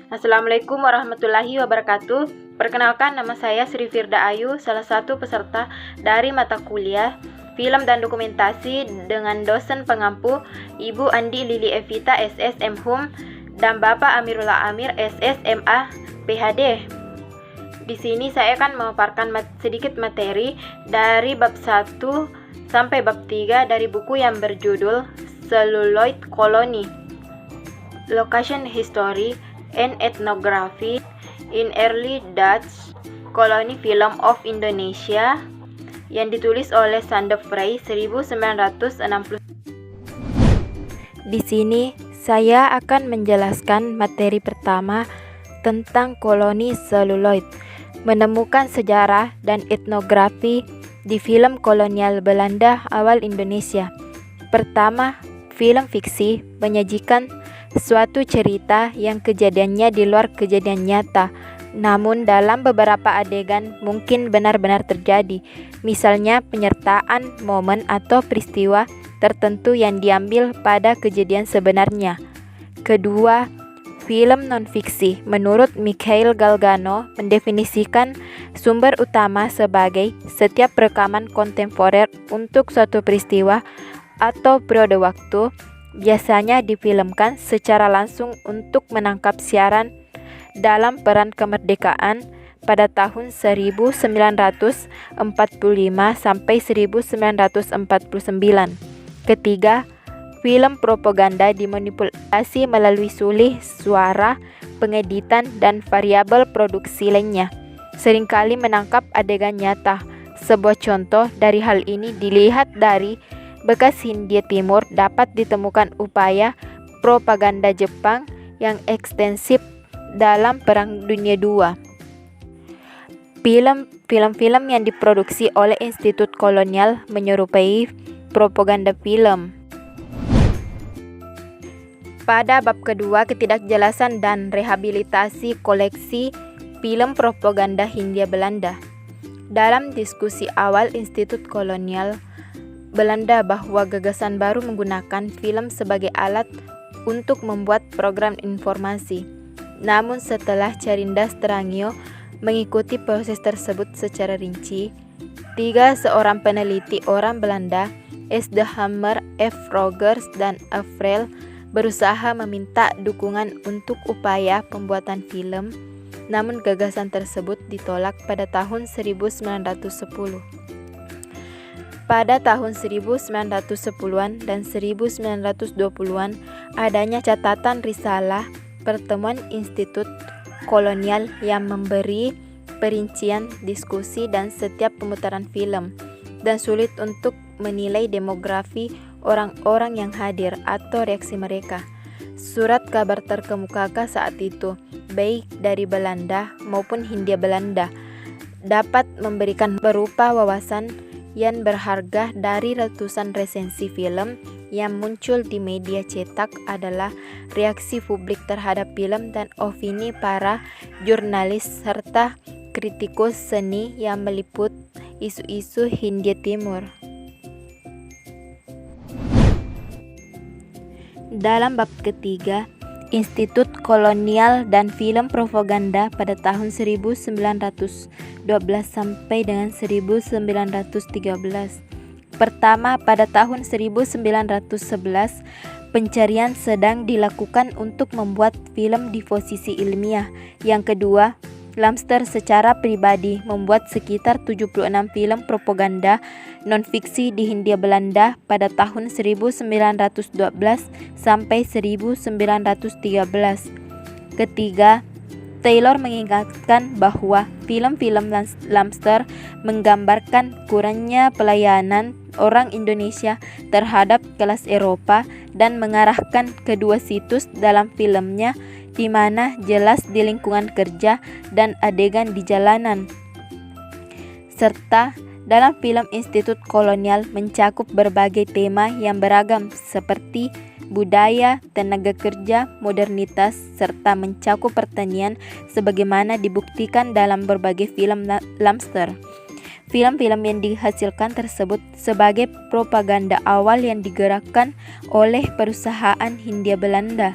Assalamualaikum warahmatullahi wabarakatuh. Perkenalkan, nama saya Sri Firda Ayu, salah satu peserta dari mata kuliah Film dan Dokumentasi dengan dosen pengampu Ibu Andi Lili Evita SS MHum dan Bapak Amirullah Amir SS MA PhD. Di sini saya akan memaparkan sedikit materi dari bab 1 sampai bab 3 dari buku yang berjudul Celluloid Colony, Location History and Ethnography in Early Dutch Colony Film of Indonesia yang ditulis oleh Sander Vrij 1960. Di sini saya akan menjelaskan materi pertama tentang koloni seluloid, menemukan sejarah dan etnografi di film kolonial Belanda awal Indonesia. Pertama, film fiksi menyajikan suatu cerita yang kejadiannya di luar kejadian nyata, namun dalam beberapa adegan mungkin benar-benar terjadi, misalnya penyertaan momen atau peristiwa tertentu yang diambil pada kejadian sebenarnya. Kedua, film non-fiksi menurut Mikhail Galgano mendefinisikan sumber utama sebagai setiap rekaman kontemporer untuk suatu peristiwa atau periode waktu, biasanya difilmkan secara langsung untuk menangkap siaran dalam perang kemerdekaan pada tahun 1945 sampai 1949. Ketiga, film propaganda dimanipulasi melalui sulih suara, pengeditan, dan variabel produksi lainnya, seringkali menangkap adegan nyata. Sebuah contoh dari hal ini dilihat dari bekas Hindia Timur. Dapat ditemukan upaya propaganda Jepang yang ekstensif dalam Perang Dunia II. Film-film yang diproduksi oleh Institut Kolonial menyerupai propaganda film. Pada bab kedua, ketidakjelasan dan rehabilitasi koleksi film propaganda Hindia Belanda. Dalam diskusi awal Institut Kolonial Belanda bahwa gagasan baru menggunakan film sebagai alat untuk membuat program informasi. Namun setelah Carindas Terangio mengikuti proses tersebut secara rinci, seorang peneliti orang Belanda, S. de Hammer, F. Rogers, dan Frel berusaha meminta dukungan untuk upaya pembuatan film, namun gagasan tersebut ditolak pada tahun 1910. Pada tahun 1910-an dan 1920-an adanya catatan risalah pertemuan Institut Kolonial yang memberi perincian diskusi dan setiap pemutaran film, dan sulit untuk menilai demografi orang-orang yang hadir atau reaksi mereka. Surat kabar terkemuka saat itu, baik dari Belanda maupun Hindia Belanda, dapat memberikan berupa wawasan yang berharga dari ratusan resensi film yang muncul di media cetak adalah reaksi publik terhadap film dan opini para jurnalis serta kritikus seni yang meliput isu-isu Hindia Timur. Dalam bab ketiga, Institut Kolonial dan Film Propaganda pada tahun 1912 sampai dengan 1913. Pertama, pada tahun 1911, pencarian sedang dilakukan untuk membuat film di posisi ilmiah. Yang kedua, Lamster secara pribadi membuat sekitar 76 film propaganda non-fiksi di Hindia Belanda pada tahun 1912 sampai 1913. Ketiga, Taylor mengingatkan bahwa film-film Lamster menggambarkan kurangnya pelayanan orang Indonesia terhadap kelas Eropa dan mengarahkan kedua situs dalam filmnya, di mana jelas di lingkungan kerja dan adegan di jalanan. Serta dalam film Institut Kolonial mencakup berbagai tema yang beragam seperti budaya, tenaga kerja, modernitas, serta mencakup pertanian sebagaimana dibuktikan dalam berbagai film Lamster. Film-film yang dihasilkan tersebut sebagai propaganda awal yang digerakkan oleh perusahaan Hindia Belanda.